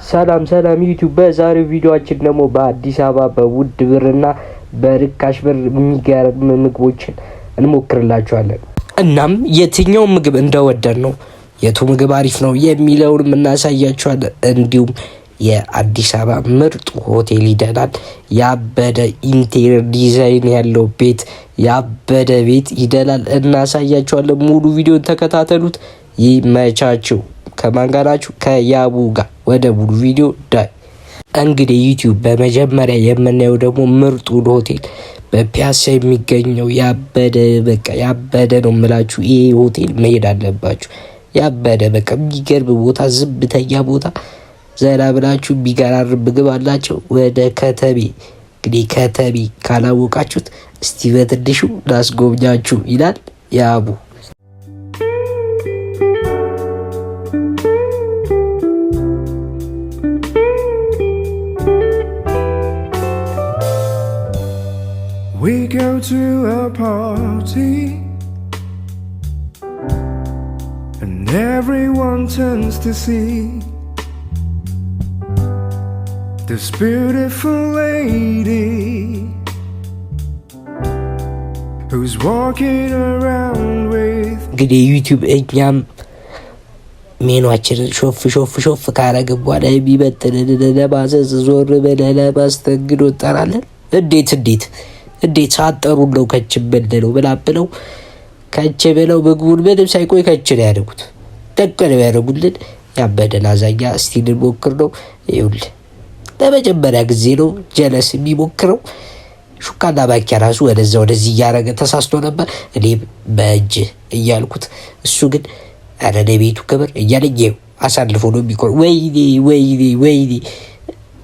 ሰላም ዩቲዩብ። በዛሬው ቪዲዮአችን ደግሞ በአዲስ አበባ በውድ ብርና በርካሽ ብር የሚገርም ምግቦችን እንሞክርላችኋለን። እናም የትኛው ምግብ እንደወደድ ነው የቱ ምግብ አሪፍ ነው የሚለውን እናሳያችኋለን። እንዲሁም የአዲስ አበባ ምርጥ ሆቴል ይደናል። ያበደ ኢንቴሪየር ዲዛይን ያለው ቤት፣ ያበደ ቤት ይደናል እናሳያችኋለን። ሙሉ ቪዲዮን ተከታተሉት። ይመቻችሁ። ከማን ጋር ናችሁ? ከያቡ ጋር። ወደ ሙሉ ቪዲዮ ዳይ። እንግዲህ ዩቲዩብ በመጀመሪያ የምናየው ደግሞ ምርጡን ሆቴል በፒያሳ የሚገኘው ያበደ በቃ ያበደ ነው የምላችሁ። ይሄ ሆቴል መሄድ አለባችሁ። ያበደ በቃ የሚገርም ቦታ፣ ዝብተኛ ቦታ፣ ዘና ብላችሁ የሚገራርም ምግብ አላቸው። ወደ ከተቤ እንግዲህ ከተቤ ካላወቃችሁት እስቲ በትንሹ ላስጎብኛችሁ ይላል ያቡ። We go to a party and everyone turns to see this beautiful lady who's walking around with እንግዲህ ዩቲዩብ እኛም ሜኗችንን ሾፍ ካረገ በኋላ የሚበጥልን ለማዘዝ ዞር ብለን ለማስተንግዶ እንጠራለን። እንዴት ሳጠሩ ነው ከች በደለው ብለው ከች ብለው ምግቡን ምንም ሳይቆይ ከች ነው ያደረጉት። ደቀነው ያደረጉልን ያበደ ላዛኛ። እስቲ እንሞክር ነው። ይኸውልህ ለመጀመሪያ ጊዜ ነው ጀለስ የሚሞክረው። ሹካና ባኪያ ራሱ ወደዚህ እያረገ ተሳስቶ ነበር። እኔም በእጅ እያልኩት እሱ ግን ኧረ ለቤቱ ክብር እያለኝ አሳልፎ ነው የሚቆር።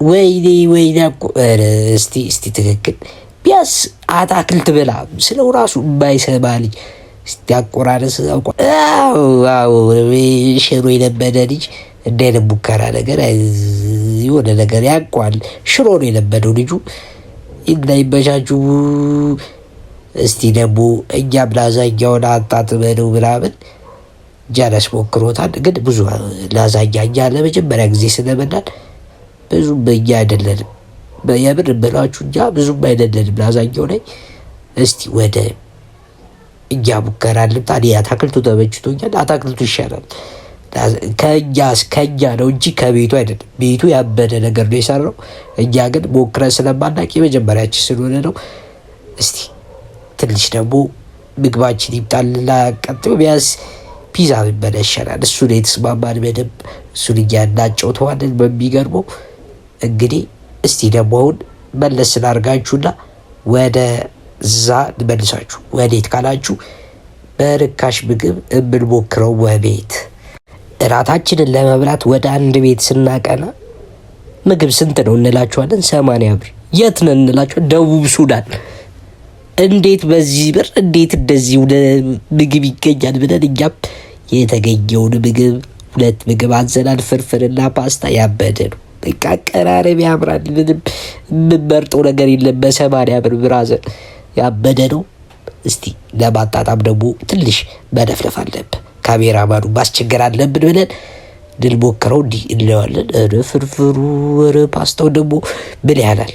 ወይኔ እኮ እስቲ ትክክል ቢያስ አታክልት ብላ ስለው ራሱ የማይሰማ ልጅ እስቲ አቆራረስ ሽሮ የለመደ ልጅ እንደ ሙከራ ነገር የሆነ ነገር ያቋል። ሽሮ ነው የለመደው ልጁ። እንዳይመቻችሁ። እስቲ ደግሞ እኛም ላዛኛውን አጣጥመነው ምናምን ጃለስ ሞክሮታል። ግን ብዙ ላዛኛ እኛ ለመጀመሪያ ጊዜ ስለበላን ብዙም እኛ አይደለንም። የምር ብላችሁ እኛ ብዙም አይደለንም ላዛኛው ላይ። እስቲ ወደ እኛ ሙከራ ልምጣ። አታክልቱ ተመችቶኛል። አታክልቱ ይሻላል። ከእኛ ነው እንጂ ከቤቱ አይደለም። ቤቱ ያበደ ነገር ነው የሰራው። እኛ ግን ሞክረን ስለማናውቅ የመጀመሪያችን ስለሆነ ነው። እስቲ ትንሽ ደግሞ ምግባችን ይምጣልና ቀጥሎ ቢያንስ ፒዛ ቢበላ ይሻላል። እሱ ነው የተስማማን በደንብ። እሱን እኛ እናጫውተዋለን በሚገርመው። እንግዲህ እስቲ ደግሞ አሁን መለስ ስላርጋችሁና ወደ ዛ ልመልሳችሁ። ወዴት ካላችሁ በርካሽ ምግብ የምንሞክረው ወቤት። እራታችንን ለመብላት ወደ አንድ ቤት ስናቀና ምግብ ስንት ነው እንላችኋለን። 80 ብር። የት ነን እንላችኋለን። ደቡብ ሱዳን። እንዴት በዚህ ብር እንዴት እንደዚህ ምግብ ይገኛል ብለን እኛም የተገኘውን ምግብ 2 ምግብ አዘናል። ፍርፍርና ፓስታ። ያበደ ነው በቃ አቀራረብ ያምራል። ምንም የምመርጠው ነገር የለም። በ80 ብር ብራዘር ያበደ ነው። እስቲ ለማጣጣም ደግሞ ትንሽ መለፍለፍ አለብን። ካሜራማኑ ማስቸገር አለብን ብለን ልንሞክረው እንዲህ እንለዋለን። ፍርፍሩ ፓስታው ደግሞ ምን ያህላል?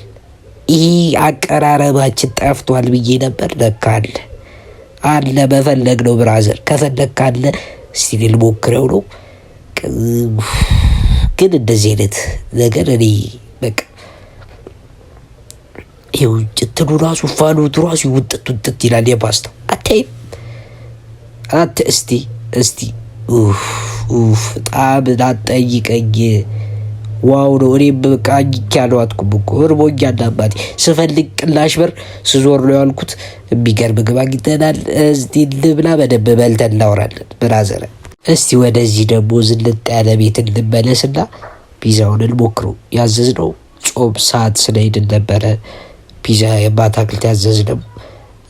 ይህ አቀራረባችን ጠፍቷል ብዬ ነበር። ለካ አለ በፈለግ ነው ብራዘር። ከፈለግ አለ። እስቲ ልንሞክረው ነው። ግን እንደዚህ አይነት ነገር እኔ በቃ ይኸው ጭትሉ ራሱ ፋሉቱ ራሱ ውጥት ይላል። የፓስታው አታይም? እስቲ በጣም ላጠይቀኝ። ዋው ነው። እኔም በቃ አግኝቻለሁ። አትኩም እኮ እርቦኛል አባቴ። ስፈልግ ቅላሽ ብር ስዞር ነው ያልኩት። የሚገርም ምግብ አግኝተናል። እስቲ ልብላ፣ በደንብ በልተን እናወራለን ብራዘር። እስቲ ወደዚህ ደግሞ ዝልጥ ያለ ቤት እንመለስና ፒዛውን እንሞክረው። ያዘዝነው ጾም ሰዓት ስለሄድን ነበረ። ፒዛ የአታክልት ያዘዝነው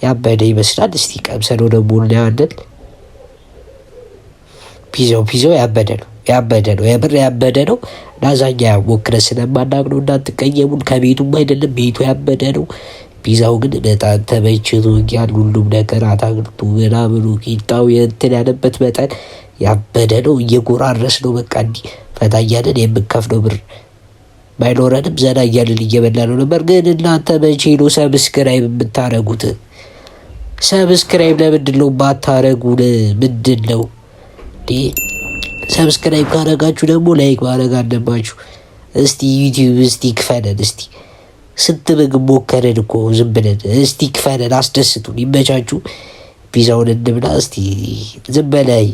ያበደ ይመስላል። እስቲ ቀምሰነው ደግሞ እናያለን። ፒዛው ያበደ ነው። የምር ያበደ ነው። ላዛኛ ሞክረን ስለማናውቅ ነው እንዳትቀየሙን። ከቤቱም አይደለም፣ ቤቱ ያበደ ነው። ፒዛው ግን በጣም ተመችቶኛል። ሁሉም ነገር አታክልቱ ምናምኑ ቂጣው የእንትን ያለበት መጠን ያበደ ነው። እየጎራረስ ነው በቃ እንዲህ ፈታ እያለን የምንከፍለው ብር ባይኖረንም ዘና እያልን እየበላ ነው ነበር። ግን እናንተ መቼ ነው ሰብስክራይብ የምታረጉት? ሰብስክራይብ ለምንድን ነው ባታረጉን? ምንድን ነው ሰብስክራይብ ካረጋችሁ ደግሞ ላይክ ማድረግ አለባችሁ። እስቲ ዩቲዩብ እስቲ ክፈለን። እስቲ ስንት ምግብ ሞከረን እኮ ዝም ብለን። እስቲ ክፈለን፣ አስደስቱን፣ ይመቻችሁ። ፒዛውን እንብላ እስቲ ዝም በላይ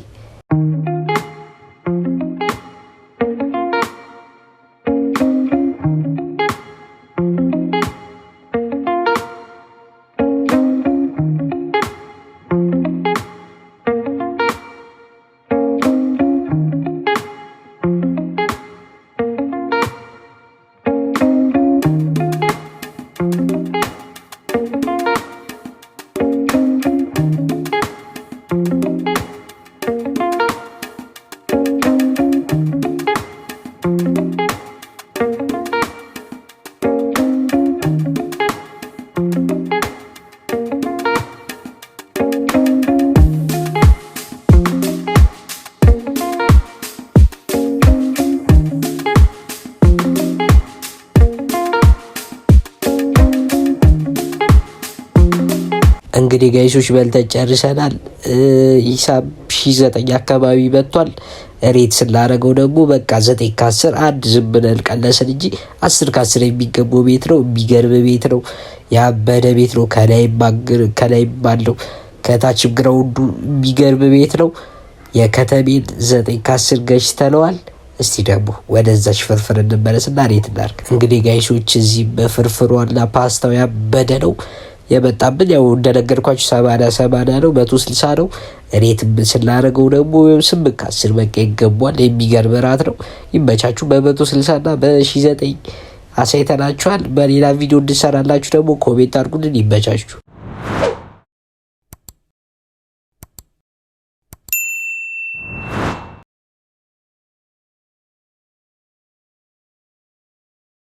እንግዲህ ጋይሶች በልተን ጨርሰናል። ሂሳብ 9,000 አካባቢ መጥቷል። ሬት ስላደረገው ደግሞ በቃ 9 ከ10 አንድ ዝም ብለን ቀነስን እንጂ 10 ከ10 የሚገባው ቤት ነው። የሚገርም ቤት ነው። ያበደ ቤት ነው። ከላይ ባለው ከታችም ግራውንዱ የሚገርም ቤት ነው። የከተሜን 9 ከ10 ገዝተነዋል። እስቲ ደግሞ ወደዛች ፍርፍር እንመለስና ሬት እናድርግ። እንግዲህ ጋይሶች እዚህ በፍርፍሯና ፓስታው ያበደ ነው የመጣብን። ያው እንደነገርኳችሁ 80 ነው፣ 160 ነው። ሬት ስላደረገው ደግሞ 8 ከ10 በቃ ይገባል። የሚገርም ራት ነው። ይመቻችሁ። በ160 እና በ9,000 አሳይተናችኋል። በሌላ ቪዲዮ እንድሰራላችሁ ደግሞ ኮሜንት አድርጉልን። ይመቻችሁ።